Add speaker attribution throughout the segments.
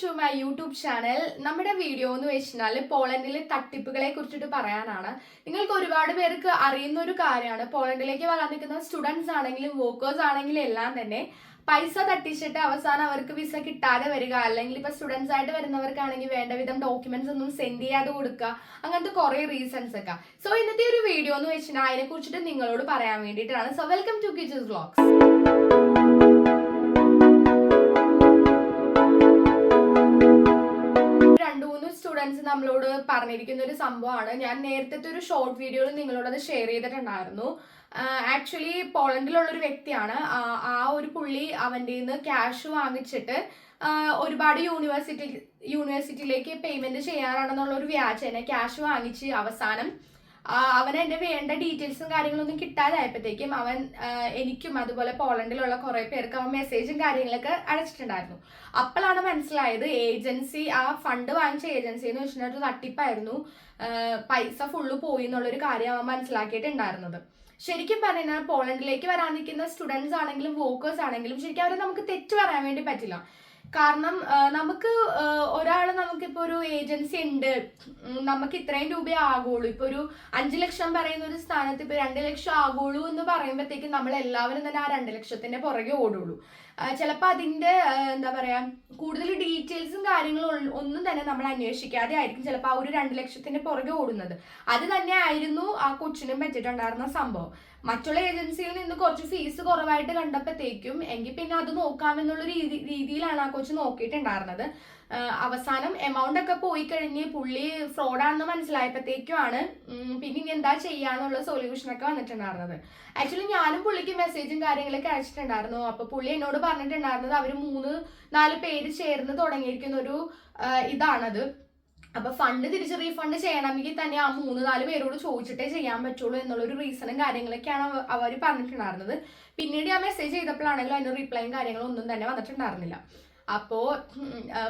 Speaker 1: To my YouTube channel. നമ്മുടെ video എന്ന് വെച്ചാൽ പോളണ്ടിലെ തട്ടിപ്പുകളെ കുറിച്ചിട്ട് പറയാനാണ്. നിങ്ങൾക്ക് ഒരുപാട് പേർക്ക് അറിയുന്ന ഒരു കാര്യമാണ്. പോളണ്ടിലേക്ക് വരാൻ നിൽക്കുന്ന സ്റ്റുഡൻസ് ആണെങ്കിലും വർക്കേഴ്സ് ആണെങ്കിലും എല്ലാം തന്നെ പൈസ തട്ടിച്ചിട്ട് അവസാനം അവർക്ക് വിസ കിട്ടാതെ വരിക, അല്ലെങ്കിൽ ഇപ്പൊ സ്റ്റുഡൻസ് ആയിട്ട് വരുന്നവർക്കാണെങ്കിൽ വേണ്ട വിധം ഡോക്യുമെന്റ്സ് ഒന്നും സെൻഡ് ചെയ്യാതെ കൊടുക്കുക, അങ്ങനത്തെ കുറെ റീസൺസ് ഒക്കെ. സോ ഇന്നത്തെ ഒരു വീഡിയോ എന്ന് വെച്ചാൽ അതിനെ കുറിച്ചിട്ട് നിങ്ങളോട് പറയാൻ വേണ്ടിയിട്ടാണ്. So welcome to Kichu's vlogs. Students നമ്മളോട് പറഞ്ഞിരിക്കുന്ന ഒരു സംഭവമാണ്. ഞാൻ നേരത്തെ ഒരു ഷോർട്ട് വീഡിയോയിൽ നിങ്ങളോട് അത് ഷെയർ ചെയ്തിട്ടുണ്ടായിരുന്നു. ആക്ച്വലി പോളണ്ടിലുള്ള ഒരു വ്യക്തിയാണ്. ആ ഒരു പുള്ളി അവൻ്റെ നിന്ന് ക്യാഷ് വാങ്ങിച്ചിട്ട് ഒരുപാട് യൂണിവേഴ്സിറ്റിയിലേക്ക് പേയ്മെന്റ് ചെയ്യാനാണെന്നുള്ള ഒരു വ്യാജേന ക്യാഷ് വാങ്ങിച്ച് അവസാനം അവന് എന്റെ വേണ്ട ഡീറ്റെയിൽസും കാര്യങ്ങളൊന്നും കിട്ടാതായപ്പോഴത്തേക്കും അവൻ എനിക്കും അതുപോലെ പോളണ്ടിലുള്ള കുറെ പേർക്ക് അവൻ മെസ്സേജും കാര്യങ്ങളൊക്കെ അയച്ചിട്ടുണ്ടായിരുന്നു. അപ്പോഴാണ് മനസ്സിലായത് ഏജൻസി, ആ ഫണ്ട് വാങ്ങിച്ച ഏജൻസി എന്ന് വെച്ചിട്ടുണ്ടെങ്കിൽ ഒരു തട്ടിപ്പായിരുന്നു. പൈസ ഫുള്ള് പോയി എന്നുള്ളൊരു കാര്യം അവൻ മനസ്സിലാക്കിയിട്ടുണ്ടായിരുന്നത്. ശരിക്കും പറഞ്ഞാൽ പോളണ്ടിലേക്ക് വരാൻ നിൽക്കുന്ന സ്റ്റുഡൻസ് ആണെങ്കിലും വർക്കേഴ്സ് ആണെങ്കിലും ശരിക്കും അവരെ നമുക്ക് തെറ്റ് പറയാൻ വേണ്ടി പറ്റില്ല. കാരണം നമുക്ക് നമുക്കിപ്പോ ഒരു ഏജൻസി ഉണ്ട്, നമുക്ക് ഇത്രയും രൂപ ആകുള്ളൂ, ഇപ്പൊ ഒരു 5 ലക്ഷം പറയുന്ന ഒരു സ്ഥാനത്ത് ഇപ്പൊ 2 ലക്ഷം ആകുള്ളൂ എന്ന് പറയുമ്പോഴത്തേക്കും നമ്മൾ എല്ലാവരും തന്നെ ആ 2 ലക്ഷത്തിന്റെ പുറകെ ഓടുള്ളൂ. ചിലപ്പോൾ അതിന്റെ എന്താ പറയാ കൂടുതൽ ഡീറ്റെയിൽസും കാര്യങ്ങളും ഒന്നും തന്നെ നമ്മൾ അന്വേഷിക്കാതെ ആയിരിക്കും ചിലപ്പോൾ ആ ഒരു 2 ലക്ഷത്തിന്റെ പുറകെ ഓടുന്നത്. അത് തന്നെ ആയിരുന്നു ആ കൊച്ചിനും പറ്റിയിട്ടുണ്ടായിരുന്ന സംഭവം. മറ്റുള്ള ഏജൻസിയിൽ നിന്ന് കുറച്ച് ഫീസ് കുറവായിട്ട് കണ്ടപ്പോഴത്തേക്കും എങ്കിൽ പിന്നെ അത് നോക്കാമെന്നുള്ള രീതിയിലാണ് ആ കൊച്ചു നോക്കിയിട്ടുണ്ടായിരുന്നത്. അവസാനം എമൗണ്ട് ഒക്കെ പോയി കഴിഞ്ഞ് പുള്ളി ഫ്രോഡാണെന്ന് മനസ്സിലായപ്പോഴത്തേക്കുമാണ് പിന്നെ ഇനി എന്താ ചെയ്യാന്നുള്ള സൊല്യൂഷനൊക്കെ വന്നിട്ടുണ്ടായിരുന്നത്. ആക്ച്വലി ഞാനും പുള്ളിക്ക് മെസ്സേജും കാര്യങ്ങളൊക്കെ അയച്ചിട്ടുണ്ടായിരുന്നു. അപ്പൊ പുള്ളി എന്നോട് പറഞ്ഞിട്ടുണ്ടായിരുന്നത് അവർ 3-4 പേര് ചേർന്ന് തുടങ്ങിയിരിക്കുന്ന ഒരു ഇതാണത്. അപ്പൊ ഫണ്ട് തിരിച്ച് റീഫണ്ട് ചെയ്യണമെങ്കിൽ തന്നെ ആ 3-4 പേരോട് ചോദിച്ചിട്ടേ ചെയ്യാൻ പറ്റുള്ളൂ എന്നുള്ളൊരു റീസണും കാര്യങ്ങളൊക്കെയാണ് അവർ പറഞ്ഞിട്ടുണ്ടായിരുന്നത്. പിന്നീട് ആ മെസ്സേജ് ചെയ്തപ്പോഴാണെങ്കിലും അതിന് റിപ്ലൈയും കാര്യങ്ങളും ഒന്നും തന്നെ വന്നിട്ടുണ്ടായിരുന്നില്ല. അപ്പോ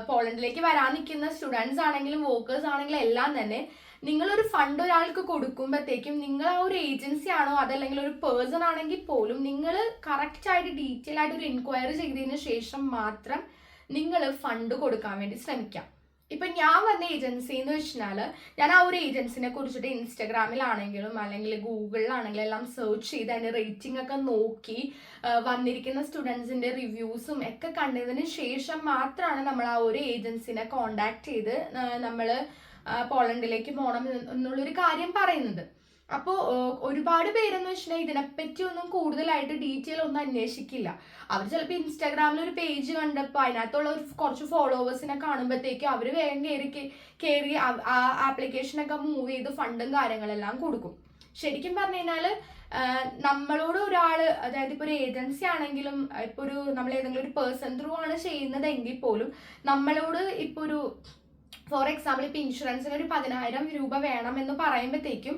Speaker 1: പോളണ്ടിലേക്ക് വരാൻ നിൽക്കുന്ന സ്റ്റുഡൻസ് ആണെങ്കിലും വർക്കേഴ്സ് ആണെങ്കിലും എല്ലാം തന്നെ നിങ്ങളൊരു ഫണ്ട് ഒരാൾക്ക് കൊടുക്കുമ്പോഴത്തേക്കും നിങ്ങൾ ആ ഒരു ഏജൻസി ആണോ അതല്ലെങ്കിൽ ഒരു പേഴ്സൺ ആണെങ്കിൽ പോലും നിങ്ങൾ കറക്റ്റ് ആയിട്ട് ഡീറ്റെയിൽ ആയിട്ട് ഒരു എൻക്വയറി ചെയ്തതിന് ശേഷം മാത്രം നിങ്ങൾ ഫണ്ട് കൊടുക്കാൻ വേണ്ടി ശ്രമിക്കാം. ഇപ്പൊ ഞാൻ വന്ന ഏജൻസി എന്ന് വെച്ചാൽ ഞാൻ ആ ഒരു ഏജൻസിനെ കുറിച്ചിട്ട് ഇൻസ്റ്റഗ്രാമിലാണെങ്കിലും അല്ലെങ്കിൽ ഗൂഗിളിലാണെങ്കിലും എല്ലാം സെർച്ച് ചെയ്ത് അതിന്റെ റേറ്റിംഗ് ഒക്കെ നോക്കി വന്നിരിക്കുന്ന സ്റ്റുഡൻസിന്റെ റിവ്യൂസും ഒക്കെ കണ്ടതിന് ശേഷം മാത്രമാണ് നമ്മൾ ആ ഒരു ഏജൻസിനെ കോണ്ടാക്ട് ചെയ്ത് നമ്മൾ പോളണ്ടിലേക്ക് പോകണം എന്നുള്ളൊരു കാര്യം പറയുന്നത്. അപ്പോൾ ഒരുപാട് പേരെന്ന് വെച്ചിട്ടുണ്ടെങ്കിൽ ഇതിനെപ്പറ്റി ഒന്നും കൂടുതലായിട്ട് ഡീറ്റെയിൽ ഒന്നും അന്വേഷിക്കില്ല. അവർ ചിലപ്പോൾ ഇൻസ്റ്റാഗ്രാമിൽ ഒരു പേജ് കണ്ടപ്പോൾ അതിനകത്തുള്ള കുറച്ച് ഫോളോവേഴ്സിനെ കാണുമ്പോഴത്തേക്കും അവർ വേഗം കയറി ആ ആപ്ലിക്കേഷനൊക്കെ മൂവ് ചെയ്ത് ഫണ്ടും കാര്യങ്ങളെല്ലാം കൊടുക്കും. ശരിക്കും പറഞ്ഞു കഴിഞ്ഞാൽ നമ്മളോട് ഒരാള്, അതായത് ഇപ്പൊ ഒരു ഏജൻസി ആണെങ്കിലും ഇപ്പൊ നമ്മൾ ഏതെങ്കിലും ഒരു പേഴ്സൺ ത്രൂ ആണ് ചെയ്യുന്നതെങ്കിൽ പോലും നമ്മളോട് ഇപ്പൊ ഒരു ഫോർ എക്സാമ്പിൾ ഇപ്പൊ ഇൻഷുറൻസിന് ഒരു 10,000 രൂപ വേണം എന്ന് പറയുമ്പോഴത്തേക്കും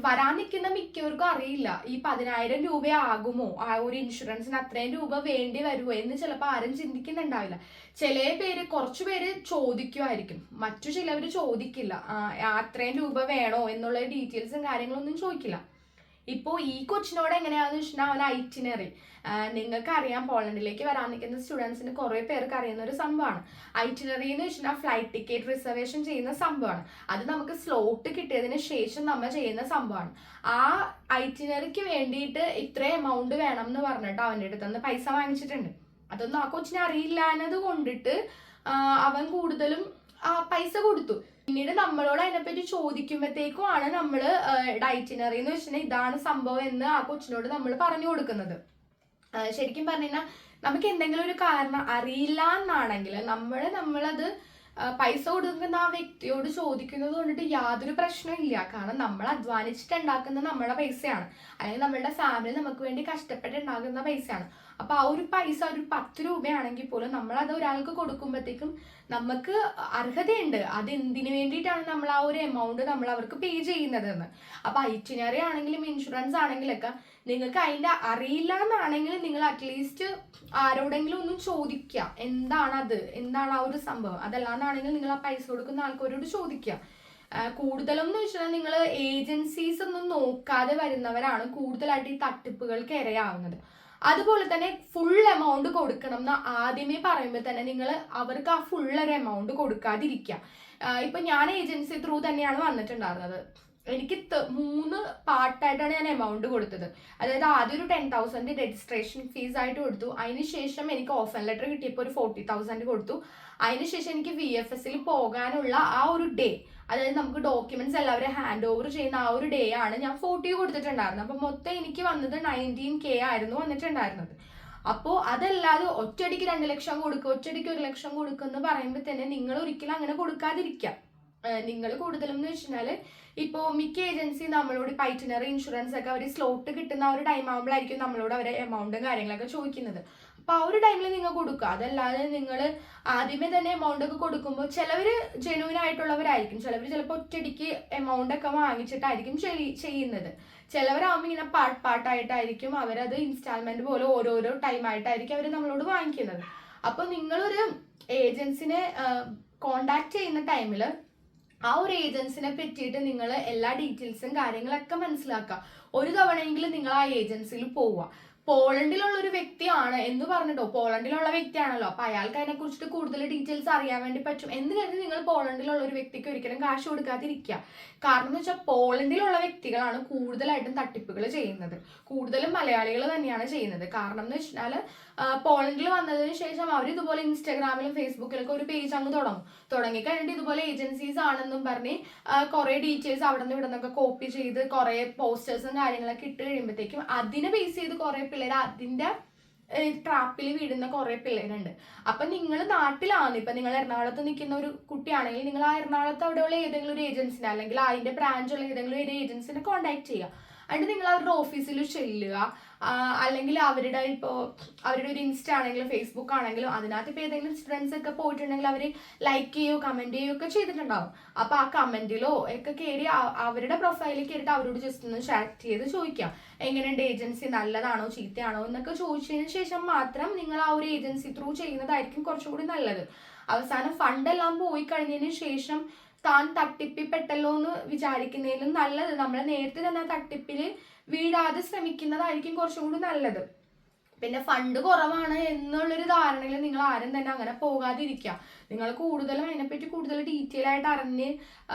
Speaker 1: വരാൻ നിൽക്കുന്ന മിക്കവർക്കും അറിയില്ല ഈ 10,000 രൂപ ആകുമോ, ആ ഒരു ഇൻഷുറൻസിന് അത്രയും രൂപ വേണ്ടി വരുമോ എന്ന് ചിലപ്പോൾ ആരും ചിന്തിക്കുന്നുണ്ടാവില്ല. കുറച്ചു പേര് ചോദിക്കുമായിരിക്കും, മറ്റു ചിലവർ ചോദിക്കില്ല. അത്രയും രൂപ വേണോ എന്നുള്ള ഡീറ്റെയിൽസും കാര്യങ്ങളൊന്നും ചോദിക്കില്ല. ഇപ്പോ ഈ കൊച്ചിനോട് എങ്ങനെയാണെന്ന് വെച്ചിട്ടുണ്ടെങ്കിൽ അവൻ ഐറ്റിനറി, നിങ്ങൾക്ക് അറിയാം പോളണ്ടിലേക്ക് വരാൻ നിൽക്കുന്ന സ്റ്റുഡൻസിന് കുറെ പേർക്ക് അറിയുന്ന ഒരു സംഭവമാണ് ഐറ്റിനറി എന്ന് വെച്ചിട്ടുണ്ടെങ്കിൽ ഫ്ലൈറ്റ് ടിക്കറ്റ് റിസർവേഷൻ ചെയ്യുന്ന സംഭവമാണ്. അത് നമുക്ക് സ്ലോട്ട് കിട്ടിയതിന് ശേഷം നമ്മൾ ചെയ്യുന്ന സംഭവമാണ്. ആ ഐറ്റിനറിക്ക് വേണ്ടിയിട്ട് ഇത്ര എമൗണ്ട് വേണം എന്ന് പറഞ്ഞിട്ട് അവൻ്റെ അടുത്ത് നിന്ന് പൈസ വാങ്ങിച്ചിട്ടുണ്ട്. അതൊന്നും ആ കൊച്ചിനെ അറിയില്ല എന്നത് കൊണ്ടിട്ട് അവൻ കൂടുതലും പൈസ കൊടുത്തു. പിന്നീട് നമ്മളോട് അതിനെപ്പറ്റി ചോദിക്കുമ്പോഴത്തേക്കുമാണ് നമ്മൾ ഐറ്റിനറി എന്ന് വെച്ചിട്ടുണ്ടെങ്കിൽ ഇതാണ് സംഭവം എന്ന് ആ കൊച്ചിനോട് നമ്മൾ പറഞ്ഞു കൊടുക്കുന്നത്. ശരിക്കും പറഞ്ഞു കഴിഞ്ഞാൽ നമുക്ക് എന്തെങ്കിലും ഒരു കാരണം അറിയില്ല എന്നാണെങ്കിൽ നമ്മളത് പൈസ കൊടുക്കുന്ന ആ വ്യക്തിയോട് ചോദിക്കുന്നത് കൊണ്ടിട്ട് യാതൊരു പ്രശ്നമില്ല. കാരണം നമ്മൾ അധ്വാനിച്ചിട്ട് ഉണ്ടാക്കുന്ന നമ്മുടെ പൈസയാണ്, അല്ലെങ്കിൽ നമ്മളുടെ ഫാമിലി നമുക്ക് വേണ്ടി കഷ്ടപ്പെട്ട് ഉണ്ടാക്കുന്ന പൈസയാണ്. അപ്പൊ ആ ഒരു പൈസ ഒരു 10 രൂപയാണെങ്കിൽ പോലും നമ്മൾ അത് ഒരാൾക്ക് കൊടുക്കുമ്പോഴത്തേക്കും നമുക്ക് അർഹതയുണ്ട്. അത് എന്തിനു വേണ്ടിയിട്ടാണ് നമ്മൾ ആ ഒരു എമൗണ്ട് നമ്മൾ അവർക്ക് പേ ചെയ്യുന്നതെന്ന്. അപ്പൊ ഐറ്റിനറി ആണെങ്കിലും ഇൻഷുറൻസ് ആണെങ്കിലൊക്കെ നിങ്ങൾക്ക് അതിന്റെ അറിയില്ല എന്നാണെങ്കിൽ നിങ്ങൾ അറ്റ്ലീസ്റ്റ് ആരോടെങ്കിലും ഒന്ന് ചോദിക്കുക, എന്താണ് ആ ഒരു സംഭവം. അതല്ലാന്നാണെങ്കിൽ നിങ്ങൾ ആ പൈസ കൊടുക്കുന്ന ആൾക്കാരോട് ചോദിക്കുക. കൂടുതലും എന്ന് വെച്ചാൽ നിങ്ങൾ ഏജൻസീസ് ഒന്നും നോക്കാതെ വരുന്നവരാണ് കൂടുതലായിട്ട് ഈ തട്ടിപ്പുകൾക്ക് ഇരയാവുന്നത്. അതുപോലെ തന്നെ ഫുൾ എമൗണ്ട് കൊടുക്കണം എന്ന് ആദ്യമേ പറയുമ്പോൾ തന്നെ നിങ്ങൾ അവർക്ക് ആ ഫുൾ ഒരു എമൗണ്ട് കൊടുക്കാതിരിക്കുക. ഇപ്പൊ ഞാൻ ഏജൻസി ത്രൂ തന്നെയാണ് വന്നിട്ടുണ്ടായിരുന്നത്. എനിക്ക് 3 പാർട്ടായിട്ടാണ് ഞാൻ എമൗണ്ട് കൊടുത്തത്. അതായത് ആദ്യം ഒരു 10,000 രജിസ്ട്രേഷൻ ഫീസ് ആയിട്ട് കൊടുത്തു. അതിനുശേഷം എനിക്ക് ഓഫർ ലെറ്റർ കിട്ടിയപ്പോൾ ഒരു 40,000 കൊടുത്തു. അതിനുശേഷം എനിക്ക് VFSൽ പോകാനുള്ള ആ ഒരു ഡേ, അതായത് നമുക്ക് ഡോക്യുമെന്റ്സ് എല്ലാവരും ഹാൻഡ് ഓവർ ചെയ്യുന്ന ആ ഒരു ഡേ ആണ് ഞാൻ 40 കൊടുത്തിട്ടുണ്ടായിരുന്നത്. അപ്പൊ മൊത്തം എനിക്ക് വന്നത് 19K ആയിരുന്നു വന്നിട്ടുണ്ടായിരുന്നത്. അപ്പോൾ അതല്ലാതെ ഒറ്റയടിക്ക് 2 ലക്ഷം കൊടുക്കുക, ഒറ്റയടിക്ക് 1 ലക്ഷം കൊടുക്കുക എന്ന് പറയുമ്പോൾ തന്നെ നിങ്ങൾ ഒരിക്കലും അങ്ങനെ കൊടുക്കാതിരിക്കുക. നിങ്ങൾ കൂടുതലും എന്ന് വെച്ചാൽ ഇപ്പോൾ മിക്ക ഏജൻസി നമ്മളോട് ഇപ്പം ഐറ്റിനറി ഇൻഷുറൻസ് ഒക്കെ അവർ സ്ലോട്ട് കിട്ടുന്ന ആ ഒരു ടൈം ആകുമ്പോഴായിരിക്കും നമ്മളോട് അവരെ എമൗണ്ടും കാര്യങ്ങളൊക്കെ ചോദിക്കുന്നത്. അപ്പോൾ ആ ഒരു ടൈമിൽ നിങ്ങൾ കൊടുക്കുക. അതല്ലാതെ നിങ്ങൾ ആദ്യമേ തന്നെ എമൗണ്ട് ഒക്കെ കൊടുക്കുമ്പോൾ ചിലവർ ജെന്യൂൻ ആയിട്ടുള്ളവരായിരിക്കും, ചിലപ്പോൾ ഒറ്റയടിക്ക് എമൗണ്ട് ഒക്കെ വാങ്ങിച്ചിട്ടായിരിക്കും ചെയ്യുന്നത്. ചിലവരാകുമ്പോൾ ഇങ്ങനെ പാർട്ടായിട്ടായിരിക്കും അവരത് ഇൻസ്റ്റാൾമെന്റ് പോലെ ഓരോരോ ടൈം ആയിട്ടായിരിക്കും അവർ നമ്മളോട് വാങ്ങിക്കുന്നത്. അപ്പോൾ നിങ്ങളൊരു ഏജൻസിനെ കോണ്ടാക്ട് ചെയ്യുന്ന ടൈമിൽ ആ ഒരു ഏജൻസിനെ പറ്റിയിട്ട് നിങ്ങൾ എല്ലാ ഡീറ്റെയിൽസും കാര്യങ്ങളൊക്കെ മനസ്സിലാക്കുക. ഒരു തവണയെങ്കിലും നിങ്ങൾ ആ ഏജൻസിയിൽ പോവുക. പോളണ്ടിലുള്ള ഒരു വ്യക്തിയാണ് എന്ന് പറഞ്ഞിട്ടോ, പോളണ്ടിലുള്ള വ്യക്തിയാണല്ലോ, അപ്പൊ അയാൾക്ക് അതിനെ കുറിച്ചിട്ട് കൂടുതൽ ഡീറ്റെയിൽസ് അറിയാൻ വേണ്ടി പറ്റും എന്ന് കരുതി നിങ്ങൾ പോളണ്ടിലുള്ള ഒരു വ്യക്തിക്ക് ഒരിക്കലും കാശ് കൊടുക്കാതിരിക്കുക. കാരണം എന്ന് വെച്ചാൽ പോളണ്ടിലുള്ള വ്യക്തികളാണ് കൂടുതലായിട്ടും തട്ടിപ്പുകൾ ചെയ്യുന്നത്. കൂടുതലും മലയാളികൾ തന്നെയാണ് ചെയ്യുന്നത്. കാരണം എന്ന് വെച്ചാൽ പോളണ്ടിൽ വന്നതിന് ശേഷം അവർ ഇതുപോലെ ഇൻസ്റ്റാഗ്രാമിലും ഫേസ്ബുക്കിലൊക്കെ ഒരു പേജ് അങ്ങ് തുടങ്ങിക്കഴിഞ്ഞിട്ട് ഇതുപോലെ ഏജൻസീസ് ആണെന്നും പറഞ്ഞ് കുറെ ഡീറ്റെയിൽസ് അവിടെ നിന്ന് ഇവിടെ നിന്നൊക്കെ കോപ്പി ചെയ്ത് കുറെ പോസ്റ്റേഴ്സും കാര്യങ്ങളൊക്കെ ഇട്ട് കഴിയുമ്പോഴത്തേക്കും അതിനെ ബേസ് ചെയ്ത് കുറെ പിള്ളേർ അതിന്റെ ട്രാപ്പിൽ വീഴുന്ന കുറെ പിള്ളേരുണ്ട്. അപ്പൊ നിങ്ങൾ നാട്ടിലാണ്, ഇപ്പൊ നിങ്ങൾ എറണാകുളത്ത് നിൽക്കുന്ന ഒരു കുട്ടിയാണെങ്കിൽ നിങ്ങൾ ആ എറണാകുളത്ത് അവിടെയുള്ള ഏതെങ്കിലും ഒരു ഏജൻസിനെ അല്ലെങ്കിൽ അതിന്റെ ബ്രാഞ്ചുള്ള ഏതെങ്കിലും ഒരു ഏജൻസിനെ കോൺടാക്ട് ചെയ്യുക. എന്നിട്ട് നിങ്ങൾ അവരുടെ ഓഫീസിൽ ചെല്ലുക. അല്ലെങ്കിൽ അവരുടെ അവരുടെ ഒരു ഇൻസ്റ്റ ആണെങ്കിലും ഫേസ്ബുക്ക് ആണെങ്കിലും അതിനകത്ത് ഇപ്പോൾ ഏതെങ്കിലും സ്റ്റുഡൻസ് ഒക്കെ പോയിട്ടുണ്ടെങ്കിൽ അവർ ലൈക്ക് ചെയ്യുകയോ കമന്റ് ചെയ്യുകയോ ഒക്കെ ചെയ്തിട്ടുണ്ടാവും. അപ്പൊ ആ കമന്റിലോ ഒക്കെ കയറി അവരുടെ പ്രൊഫൈലിൽ കയറിയിട്ട് അവരോട് ജസ്റ്റ് ഒന്ന് ചാറ്റ് ചെയ്ത് ചോദിക്കാം, എങ്ങനെയുണ്ട് ഏജൻസി, നല്ലതാണോ ചീത്തയാണോ എന്നൊക്കെ ചോദിച്ചതിന് ശേഷം മാത്രം നിങ്ങൾ ആ ഒരു ഏജൻസി ത്രൂ ചെയ്യുന്നതായിരിക്കും കുറച്ചുകൂടി നല്ലത്. അവസാനം ഫണ്ടെല്ലാം പോയി കഴിഞ്ഞതിന് ശേഷം താൻ തട്ടിപ്പിപ്പെട്ടല്ലോ എന്ന് വിചാരിക്കുന്നതിലും നല്ലത് നമ്മൾ നേരത്തെ തന്നെ തട്ടിപ്പിൽ വീഴാതെ ശ്രമിക്കുന്നതായിരിക്കും കുറച്ചും കൂടി നല്ലത്. പിന്നെ ഫണ്ട് കുറവാണ് എന്നുള്ളൊരു ധാരണയിൽ നിങ്ങൾ ആരും തന്നെ അങ്ങനെ പോകാതിരിക്കുക. നിങ്ങൾ കൂടുതലും അതിനെപ്പറ്റി കൂടുതൽ ഡീറ്റെയിൽ ആയിട്ട് അറിഞ്ഞ്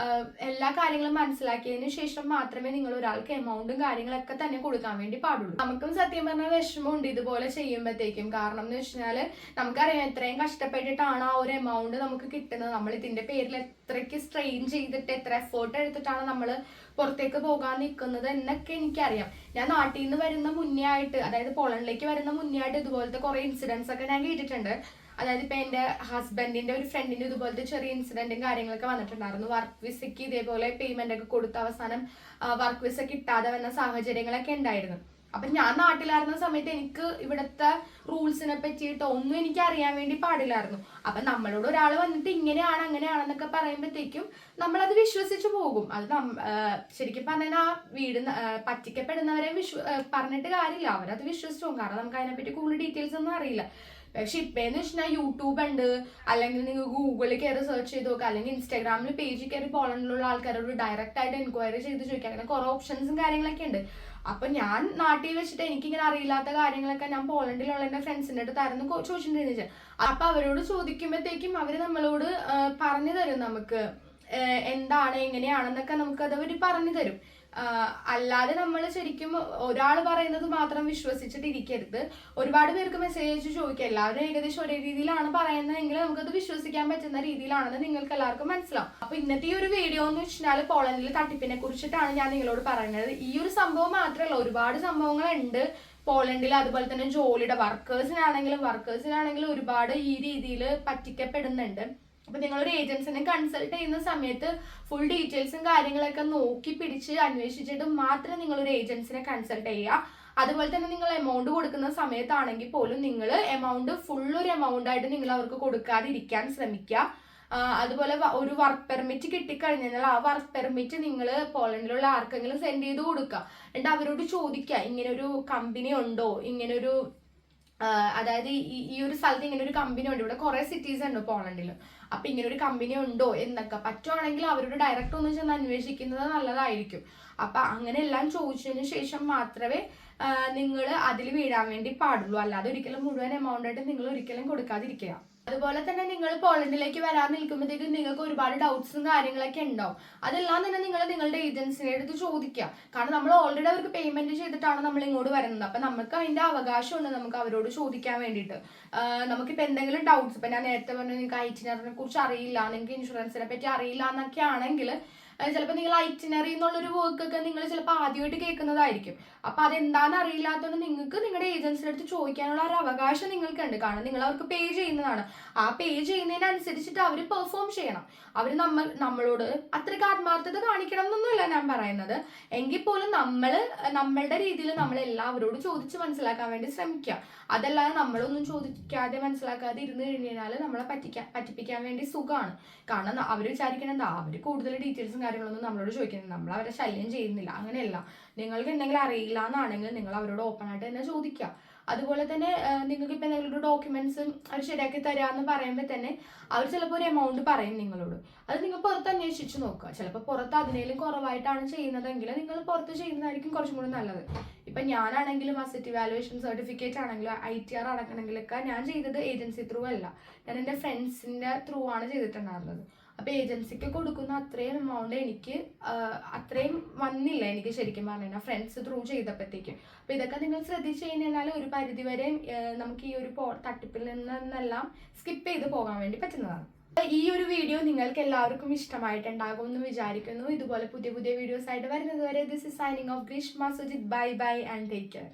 Speaker 1: എല്ലാ കാര്യങ്ങളും മനസ്സിലാക്കിയതിന് ശേഷം മാത്രമേ നിങ്ങൾ ഒരാൾക്ക് എമൗണ്ടും കാര്യങ്ങളൊക്കെ തന്നെ കൊടുക്കാൻ വേണ്ടി പാടുള്ളൂ. നമുക്കും സത്യം പറഞ്ഞാൽ വിഷമമുണ്ട് ഇതുപോലെ ചെയ്യുമ്പോഴത്തേക്കും. കാരണം എന്ന് വെച്ചാൽ നമുക്കറിയാം എത്രയും കഷ്ടപ്പെട്ടിട്ടാണ് ആ ഒരു എമൗണ്ട് നമുക്ക് കിട്ടുന്നത്. നമ്മൾ ഇതിന്റെ പേരിൽ എത്രയ്ക്ക് സ്ട്രെയിൻ ചെയ്തിട്ട് എത്ര എഫേർട്ട് എടുത്തിട്ടാണ് നമ്മൾ പുറത്തേക്ക് പോകാൻ നിൽക്കുന്നത് എന്നൊക്കെ എനിക്കറിയാം. ഞാൻ നാട്ടിൽ നിന്ന് വരുന്ന മുന്നേ ആയിട്ട്, അതായത് പോളണ്ടിലേക്ക് വരുന്ന മുന്നേ ആയിട്ട് ഇതുപോലത്തെ കുറെ ഇൻസിഡൻസ് ഒക്കെ ഞാൻ കേട്ടിട്ടുണ്ട്. അതായത് ഇപ്പൊ എന്റെ ഹസ്ബൻഡിന്റെ ഒരു ഫ്രണ്ടിന് ഇതുപോലത്തെ ചെറിയ ഇൻസിഡന്റും കാര്യങ്ങളൊക്കെ വന്നിട്ടുണ്ടായിരുന്നു. വർക്ക് വിസയ്ക്ക് ഇതേപോലെ പേയ്മെന്റ് ഒക്കെ കൊടുത്ത അവസാനം വർക്ക് വിസ കിട്ടാതെ വന്ന സാഹചര്യങ്ങളൊക്കെ ഉണ്ടായിരുന്നു. അപ്പൊ ഞാൻ നാട്ടിലായിരുന്ന സമയത്ത് എനിക്ക് ഇവിടുത്തെ റൂൾസിനെ പറ്റിയിട്ട് ഒന്നും എനിക്ക് അറിയാൻ വേണ്ടി പാടില്ലായിരുന്നു. അപ്പൊ നമ്മളോട് ഒരാൾ വന്നിട്ട് ഇങ്ങനെയാണ് അങ്ങനെയാണെന്നൊക്കെ പറയുമ്പോഴത്തേക്കും നമ്മളത് വിശ്വസിച്ചു പോകും. അത് ശരിക്കും പറഞ്ഞാൽ ആ പറ്റിക്കപ്പെടുന്നവരെ പറഞ്ഞിട്ട് കാര്യമില്ല, അവരത് വിശ്വസിച്ചു പോകും. കാരണം നമുക്ക് അതിനെപ്പറ്റി കൂടുതൽ ഡീറ്റെയിൽസ് ഒന്നും അറിയില്ല. പക്ഷെ ഇപ്പേന്ന് വെച്ചാൽ യൂട്യൂബ് ഉണ്ട്, അല്ലെങ്കിൽ നിങ്ങൾ ഗൂഗിളിൽ കയറി സെർച്ച് ചെയ്ത് നോക്കുക, അല്ലെങ്കിൽ ഇൻസ്റ്റാഗ്രാമിൽ പേജിൽ കയറി പോളണ്ടിലുള്ള ആൾക്കാരോട് ഡയറക്റ്റ് ആയിട്ട് എൻക്വയറി ചെയ്ത് ചോദിക്കുക. അങ്ങനെ കുറെ ഓപ്ഷൻസും കാര്യങ്ങളൊക്കെ ഉണ്ട്. അപ്പൊ ഞാൻ നാട്ടിൽ വെച്ചിട്ട് എനിക്കിങ്ങനെ അറിയില്ലാത്ത കാര്യങ്ങളൊക്കെ ഞാൻ പോളണ്ടിലുള്ള എന്റെ ഫ്രണ്ട്സിന്റെ അടുത്തായിരുന്നു ചോദിച്ചിട്ടുണ്ടെന്ന്. അപ്പൊ അവരോട് ചോദിക്കുമ്പോഴത്തേക്കും അവര് നമ്മളോട് പറഞ്ഞു തരും, നമുക്ക് എന്താണ് എങ്ങനെയാണെന്നൊക്കെ നമുക്ക് അത് അവര് പറഞ്ഞു തരും. അല്ലാതെ നമ്മൾ ശരിക്കും ഒരാൾ പറയുന്നത് മാത്രം വിശ്വസിച്ചിട്ട് ഇരിക്കരുത്. ഒരുപാട് പേർക്ക് മെസ്സേജ് അയച്ച് ചോദിക്കുക, എല്ലാവരും ഏകദേശം ഒരേ രീതിയിലാണ് പറയുന്നതെങ്കിൽ നമുക്കത് വിശ്വസിക്കാൻ പറ്റുന്ന രീതിയിലാണെന്ന് നിങ്ങൾക്ക് എല്ലാവർക്കും മനസ്സിലാവും. അപ്പൊ ഇന്നത്തെ ഈ ഒരു വീഡിയോ എന്ന് വെച്ചാൽ പോളണ്ടിലെ തട്ടിപ്പിനെ കുറിച്ചിട്ടാണ് ഞാൻ നിങ്ങളോട് പറയുന്നത്. ഈ ഒരു സംഭവം മാത്രമല്ല, ഒരുപാട് സംഭവങ്ങളുണ്ട് പോളണ്ടിൽ. അതുപോലെ തന്നെ ജോലിയുടെ വർക്കേഴ്സിനാണെങ്കിലും ഒരുപാട് ഈ രീതിയിൽ പറ്റിക്കപ്പെടുന്നുണ്ട്. അപ്പൊ നിങ്ങളൊരു ഏജൻസിനെ കൺസൾട്ട് ചെയ്യുന്ന സമയത്ത് ഫുൾ ഡീറ്റെയിൽസും കാര്യങ്ങളൊക്കെ നോക്കി പിടിച്ച് അന്വേഷിച്ചിട്ട് മാത്രം നിങ്ങളൊരു ഏജൻസിനെ കൺസൾട്ട് ചെയ്യുക. അതുപോലെ തന്നെ നിങ്ങൾ എമൗണ്ട് കൊടുക്കുന്ന സമയത്താണെങ്കിൽ പോലും നിങ്ങൾ എമൗണ്ട് ഫുള്ളൊരു എമൗണ്ട് ആയിട്ട് നിങ്ങൾ അവർക്ക് കൊടുക്കാതിരിക്കാൻ ശ്രമിക്കുക. അതുപോലെ ഒരു വർക്ക് പെർമിറ്റ് കിട്ടിക്കഴിഞ്ഞാൽ ആ വർക്ക് പെർമിറ്റ് നിങ്ങൾ പോളണ്ടിലുള്ള ആർക്കെങ്കിലും സെൻഡ് ചെയ്ത് കൊടുക്കുക. എന്നിട്ട് അവരോട് ചോദിക്കുക, ഇങ്ങനൊരു കമ്പനി ഉണ്ടോ, ഇങ്ങനൊരു അതായത് ഈ ഒരു സ്ഥലത്ത് ഇങ്ങനെ ഒരു കമ്പനി ഉണ്ട്, ഇവിടെ കുറെ സിറ്റീസ് ഉണ്ട് പോളണ്ടിൽ, അപ്പൊ ഇങ്ങനെ ഒരു കമ്പനി ഉണ്ടോ എന്നൊക്കെ പറ്റുവാണെങ്കിൽ അവരോട് ഡയറക്റ്റ് ഒന്ന് ചെന്ന് അന്വേഷിക്കുന്നത് നല്ലതായിരിക്കും. അപ്പൊ അങ്ങനെ എല്ലാം ചോദിച്ചതിന് ശേഷം മാത്രമേ നിങ്ങൾ അതിൽ വീഴാൻ വേണ്ടി പാടുള്ളൂ. അല്ലാതെ ഒരിക്കലും മുഴുവൻ എമൗണ്ട് ആയിട്ട് നിങ്ങൾ ഒരിക്കലും കൊടുക്കാതിരിക്കുക. അതുപോലെ തന്നെ നിങ്ങൾ പോളണ്ടിലേക്ക് വരാൻ നിൽക്കുമ്പോഴത്തേക്കും നിങ്ങൾക്ക് ഒരുപാട് ഡൗട്ട്സും കാര്യങ്ങളൊക്കെ ഉണ്ടാവും. അതെല്ലാം തന്നെ നിങ്ങൾ നിങ്ങളുടെ ഏജൻസിയുടെ അടുത്ത് ചോദിക്കുക. കാരണം നമ്മൾ ഓൾറെഡി അവർക്ക് പേയ്മെന്റ് ചെയ്തിട്ടാണ് നമ്മൾ ഇങ്ങോട്ട് വരുന്നത്. അപ്പൊ നമുക്ക് അതിന്റെ അവകാശമുണ്ട് നമുക്ക് അവരോട് ചോദിക്കാൻ വേണ്ടിയിട്ട്. നമുക്കിപ്പോൾ എന്തെങ്കിലും ഡൗട്ട്സ്, ഇപ്പൊ ഞാൻ നേരത്തെ പറഞ്ഞു നിങ്ങൾക്ക് ഐറ്റിനറിനെ കുറിച്ച് അറിയില്ല, നിങ്ങൾക്ക് ഇൻഷുറൻസിനെ പറ്റി അറിയില്ല എന്നൊക്കെ ആണെങ്കിൽ ചിലപ്പോൾ നിങ്ങൾ ഐറ്റിനറി എന്നുള്ളൊരു വർക്കൊക്കെ നിങ്ങൾ ചിലപ്പോൾ ആദ്യമായിട്ട് കേൾക്കുന്നതായിരിക്കും. അപ്പൊ അതെന്താണെന്ന് അറിയില്ലാത്തതുകൊണ്ട് നിങ്ങൾക്ക് നിങ്ങളുടെ ഏജൻസിയുടെ അടുത്ത് ചോദിക്കാനുള്ള ഒരു അവകാശം നിങ്ങൾക്കുണ്ട്. കാരണം നിങ്ങൾ അവർക്ക് പേ ചെയ്യുന്നതാണ്. ആ പേ ചെയ്യുന്നതിനനുസരിച്ചിട്ട് അവർ പെർഫോം ചെയ്യണം. അവർ നമ്മളോട് അത്രയ്ക്ക് ആത്മാർത്ഥത കാണിക്കണം എന്നൊന്നുമില്ല ഞാൻ പറയുന്നത്. എങ്കിൽ പോലും നമ്മളുടെ രീതിയിൽ നമ്മൾ എല്ലാവരോടും ചോദിച്ച് മനസ്സിലാക്കാൻ വേണ്ടി ശ്രമിക്കുക. അതല്ലാതെ നമ്മളൊന്നും ചോദിക്കാതെ മനസ്സിലാക്കാതെ ഇരുന്ന് കഴിഞ്ഞാൽ നമ്മളെ പറ്റിപ്പിക്കാൻ വേണ്ടി സുഖമാണ്. കാരണം അവർ വിചാരിക്കണത് അവർ കൂടുതൽ ഡീറ്റെയിൽസും കാര്യങ്ങളൊന്നും നമ്മളോട് ചോദിക്കുന്നില്ല, നമ്മൾ അവരെ ശല്യം ചെയ്യുന്നില്ല. അങ്ങനെയല്ല. നിങ്ങൾക്ക് എന്തെങ്കിലും അറിയില്ല എന്നാണെങ്കിൽ നിങ്ങൾ അവരോട് ഓപ്പൺ ആയിട്ട് തന്നെ ചോദിക്കുക. അതുപോലെ തന്നെ നിങ്ങൾക്ക് ഇപ്പം എന്തെങ്കിലും ഒരു ഡോക്യുമെന്റ്സ് അവർ ശരിയാക്കി തരാമെന്ന് പറയുമ്പോൾ തന്നെ അവർ ചിലപ്പോൾ ഒരു എമൗണ്ട് പറയും നിങ്ങളോട്. അത് നിങ്ങൾ പുറത്ത് അന്വേഷിച്ച് നോക്കുക. ചിലപ്പോൾ പുറത്ത് അതിനേലും കുറവായിട്ടാണ് ചെയ്യുന്നതെങ്കിൽ നിങ്ങൾ പുറത്ത് ചെയ്യുന്നതായിരിക്കും കുറച്ചും കൂടി നല്ലത്. ഇപ്പം ഞാനാണെങ്കിലും അസറ്റ് വാലുവേഷൻ സർട്ടിഫിക്കറ്റ് ആണെങ്കിലും ITR അടക്കണമെങ്കിലൊക്കെ ഞാൻ ചെയ്തത് ഏജൻസി ത്രൂ അല്ല, ഞാൻ എൻ്റെ ഫ്രണ്ട്സിൻ്റെ ത്രൂ ആണ് ചെയ്തിട്ടുണ്ടായിരുന്നത്. അപ്പൊ ഏജൻസിക്ക് കൊടുക്കുന്ന അത്രയും എമൗണ്ട് എനിക്ക് അത്രയും വന്നില്ല എനിക്ക് ശരിക്കും പറഞ്ഞാൽ ഫ്രണ്ട്സ് ത്രൂ ചെയ്തപ്പോഴത്തേക്കും. അപ്പൊ ഇതൊക്കെ നിങ്ങൾ ശ്രദ്ധിച്ചു കഴിഞ്ഞാൽ ഒരു പരിധിവരെ നമുക്ക് ഈ ഒരു തട്ടിപ്പിൽ നിന്നെല്ലാം സ്കിപ്പ് ചെയ്ത് പോകാൻ വേണ്ടി പറ്റുന്നതാണ്. ഈ ഒരു വീഡിയോ നിങ്ങൾക്ക് എല്ലാവർക്കും ഇഷ്ടമായിട്ടുണ്ടാകും എന്ന് വിചാരിക്കുന്നു. ഇതുപോലെ പുതിയ പുതിയ വീഡിയോസ് ആയിട്ട് വരുന്നത് വരെ this is signing off Greeshma Sujith. Bye bye and take care.